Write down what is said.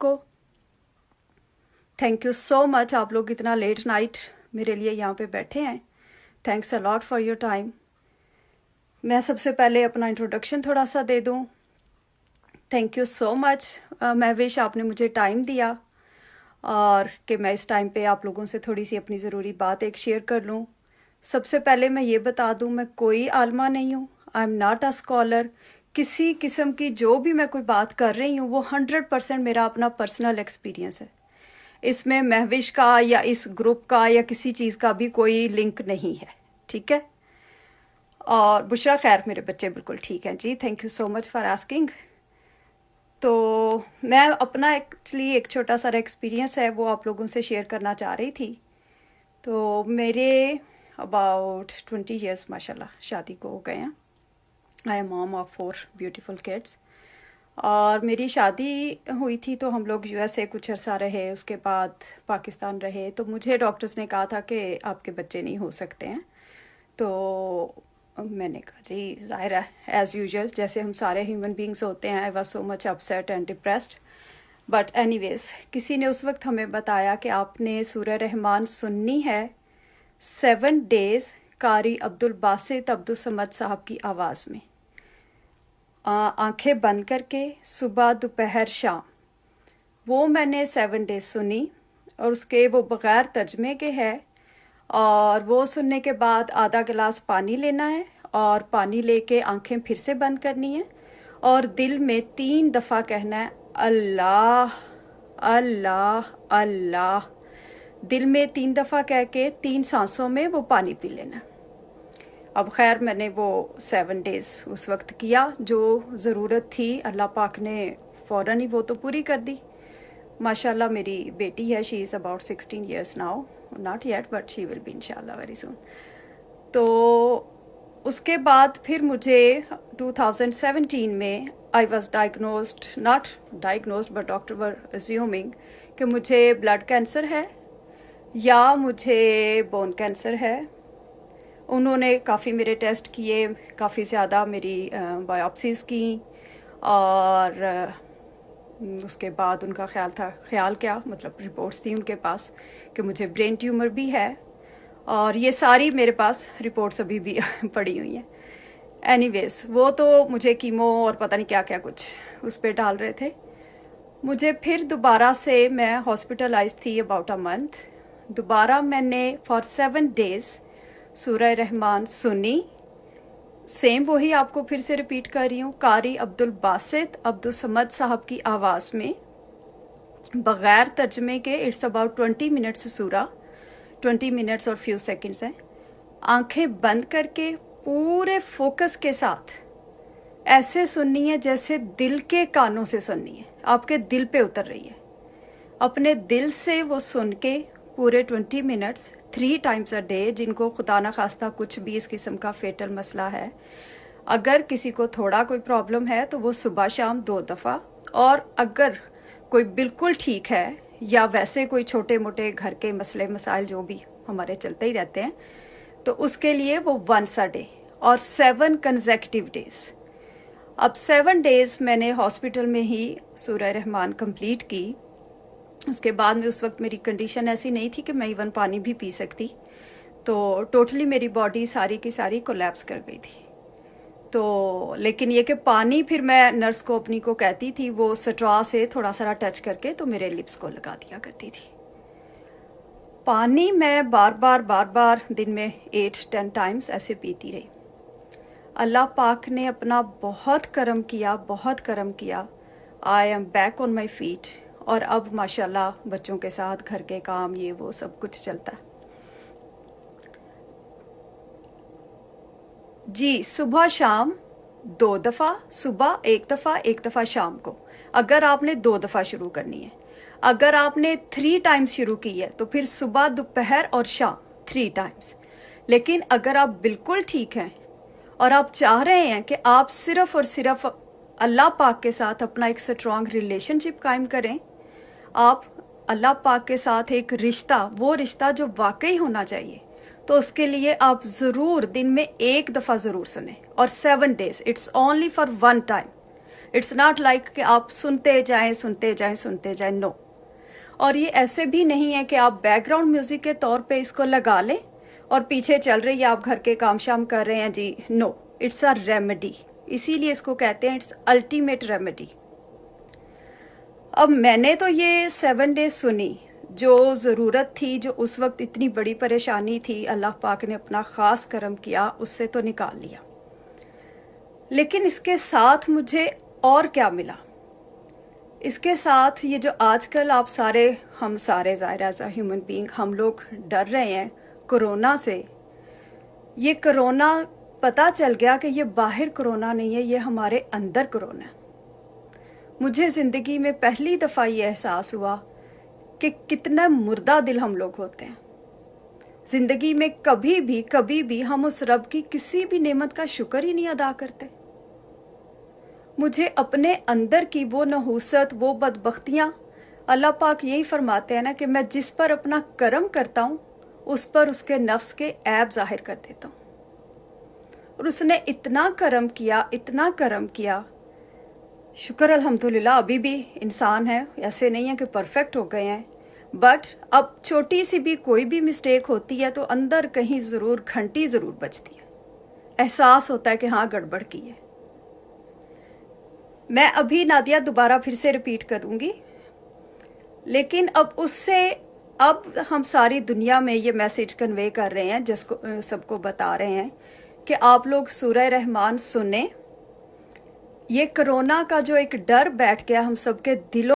को। Thank you so much, आप लोग इतना लेट नाइट मेरे लिए यहाँ पे बैठे हैं। Thanks a lot for your time. मैं सबसे पहले अपना इंट्रोडक्शन थोड़ा सा दे दूँ। Thank you so much Mahvish, आपने मुझे टाइम दिया और कि मैं इस टाइम पे आप लोगों से थोड़ी सी अपनी ज़रूरी बात एक शेयर कर लूँ। सबसे पहले मैं ये बता दूँ, मैं कोई आलमा नहीं हूँ। I am not a scholar. किसी किस्म की जो भी मैं कोई बात कर रही हूँ वो 100% मेरा अपना पर्सनल एक्सपीरियंस है। इसमें महविश का या इस ग्रुप का या किसी चीज़ का भी कोई लिंक नहीं है, ठीक है। और बुशरा खैर, मेरे बच्चे बिल्कुल ठीक हैं जी। Thank you so much for asking. तो मैं अपना एक्चुअली एक छोटा सा एक्सपीरियंस है वो आप लोगों से शेयर करना चाह रही थी। तो मेरे अबाउट 20 ईयर्स माशाल्लाह शादी को हो गए हैं। I am mom of 4 beautiful kids. और मेरी शादी हुई थी तो हम लोग यूएसए कुछ अर्सा रहे, उसके बाद पाकिस्तान रहे। तो मुझे डॉक्टर्स ने कहा था कि आपके बच्चे नहीं हो सकते हैं। तो मैंने कहा जी ज़ाहिर है, एज़ यूजुअल जैसे हम सारे ह्यूमन बींग्स होते हैं। I was so much upset and depressed. But anyways, किसी ने उस वक्त हमें बताया कि आपने सूरह रहमान सुननी है 7 डेज़ कारी अब्दुल बासित अब्दुल समद साहब की आवाज़ में, आंखें बंद करके, सुबह दोपहर शाम। वो मैंने 7 डेज सुनी और उसके वो बग़ैर तर्जमे के है। और वो सुनने के बाद आधा गिलास पानी लेना है और पानी लेके आंखें फिर से बंद करनी है और दिल में 3 दफ़ा कहना है अल्लाह अल्लाह अल्लाह। दिल में 3 दफ़ा कह के 3 सांसों में वो पानी पी लेना है। अब खैर मैंने वो 7 डेज़ उस वक्त किया, जो ज़रूरत थी अल्लाह पाक ने फ़ौरन ही वो तो पूरी कर दी। माशाल्लाह मेरी बेटी है, she is about 16 years now, not yet but she will be इंशाल्लाह वेरी सून। तो उसके बाद फिर मुझे 2017 में I was diagnosed, not diagnosed but doctor were assuming कि मुझे ब्लड कैंसर है या मुझे बोन कैंसर है। उन्होंने काफ़ी मेरे टेस्ट किए, काफ़ी ज़्यादा मेरी बायोप्सीज़ की और उसके बाद उनका ख्याल क्या मतलब रिपोर्ट्स थी उनके पास कि मुझे ब्रेन ट्यूमर भी है। और ये सारी मेरे पास रिपोर्ट्स अभी भी पड़ी हुई हैं। एनीवेज, वो तो मुझे कीमो और पता नहीं क्या क्या कुछ उस पर डाल रहे थे। मुझे फिर दोबारा से, मैं हॉस्पिटलाइज थी अबाउट अ मंथ। दोबारा मैंने फॉर 7 डेज़ सूरह रहमान सुनी। सेम वही आपको फिर से रिपीट कर रही हूँ, कारी अब्दुल बासित अब्दुल समद साहब की आवाज़ में बग़ैर तर्जमे के। इट्स अबाउट 20 मिनट्स सूरा, 20 मिनट्स और फ्यू सेकंड्स हैं। आंखें बंद करके पूरे फोकस के साथ ऐसे सुननी है जैसे दिल के कानों से सुननी है, आपके दिल पे उतर रही है। अपने दिल से वो सुन के पूरे 20 मिनट्स 3 टाइम्स अ डे। जिनको खुदा ना खास्ता कुछ भी इस किस्म का फेटल मसला है, अगर किसी को थोड़ा कोई प्रॉब्लम है तो वो सुबह शाम 2 दफ़ा। और अगर कोई बिल्कुल ठीक है या वैसे कोई छोटे मोटे घर के मसले मसाइल जो भी हमारे चलते ही रहते हैं, तो उसके लिए वो 1 अ डे और 7 कंसेक्यूटिव डेज। अब 7 डेज़ मैंने हॉस्पिटल में ही सूरह रहमान कंप्लीट की। उसके बाद में उस वक्त मेरी कंडीशन ऐसी नहीं थी कि मैं इवन पानी भी पी सकती। तो टोटली मेरी बॉडी सारी की सारी कोलैप्स कर गई थी। तो लेकिन ये कि पानी फिर मैं नर्स को अपनी को कहती थी वो स्ट्रॉ से थोड़ा सा टच करके तो मेरे लिप्स को लगा दिया करती थी। पानी मैं बार बार दिन में 8-10 टाइम्स ऐसे पीती रही। अल्लाह पाक ने अपना बहुत करम किया, बहुत करम किया। I am back on my feet. और अब माशाल्लाह बच्चों के साथ घर के काम ये वो सब कुछ चलता है जी। सुबह शाम 2 दफ़ा, सुबह 1 दफ़ा, 1 दफ़ा शाम को। अगर आपने 2 दफ़ा शुरू करनी है, अगर आपने 3 टाइम्स शुरू की है तो फिर सुबह दोपहर और शाम 3 टाइम्स। लेकिन अगर आप बिल्कुल ठीक हैं और आप चाह रहे हैं कि आप सिर्फ और सिर्फ अल्लाह पाक के साथ अपना एक स्ट्रॉन्ग रिलेशनशिप कायम करें, आप अल्लाह पाक के साथ एक रिश्ता, वो रिश्ता जो वाकई होना चाहिए, तो उसके लिए आप ज़रूर दिन में 1 दफ़ा ज़रूर सुने। और 7 days, it's only for 1 time. It's not like कि आप सुनते जाएं सुनते जाएं सुनते जाएं, नो। और ये ऐसे भी नहीं है कि आप बैकग्राउंड म्यूजिक के तौर पे इसको लगा लें और पीछे चल रही है, आप घर के काम शाम कर रहे हैं जी, नो, इट्स अ रेमेडी। इसीलिए इसको कहते हैं इट्स अल्टीमेट रेमेडी। अब मैंने तो ये 7 डेज सुनी, जो ज़रूरत थी, जो उस वक्त इतनी बड़ी परेशानी थी, अल्लाह पाक ने अपना ख़ास करम किया, उससे तो निकाल लिया। लेकिन इसके साथ मुझे और क्या मिला? इसके साथ ये जो आजकल आप सारे, हम सारे ज़ाहिर एज अ ह्यूमन बीइंग, हम लोग डर रहे हैं कोरोना से। ये कोरोना पता चल गया कि ये बाहर कोरोना नहीं है, ये हमारे अंदर कोरोना है। मुझे ज़िंदगी में पहली दफ़ा ये एहसास हुआ कि कितना मुर्दा दिल हम लोग होते हैं। ज़िंदगी में कभी भी हम उस रब की किसी भी नेमत का शुक्र ही नहीं अदा करते। मुझे अपने अंदर की वो नहूसत, वो बदबख्तियाँ, अल्लाह पाक यही फरमाते हैं ना कि मैं जिस पर अपना करम करता हूँ उस पर उसके नफ्स के ऐब जाहिर कर देता हूँ। और उसने इतना करम किया, इतना करम किया, शुक्र अल्हम्दुलिल्लाह। अभी भी इंसान है, ऐसे नहीं है कि परफेक्ट हो गए हैं, बट अब छोटी सी भी कोई भी मिस्टेक होती है तो अंदर कहीं ज़रूर घंटी ज़रूर बजती है, एहसास होता है कि हाँ गड़बड़ की है। मैं अभी नादिया दोबारा फिर से रिपीट करूँगी, लेकिन अब उससे, अब हम सारी दुनिया में ये मैसेज कन्वे कर रहे हैं, जिसको सबको बता रहे हैं कि आप लोग सूरह रहमान सुने। ये कोरोना का जो एक डर बैठ गया हम सबके दिलों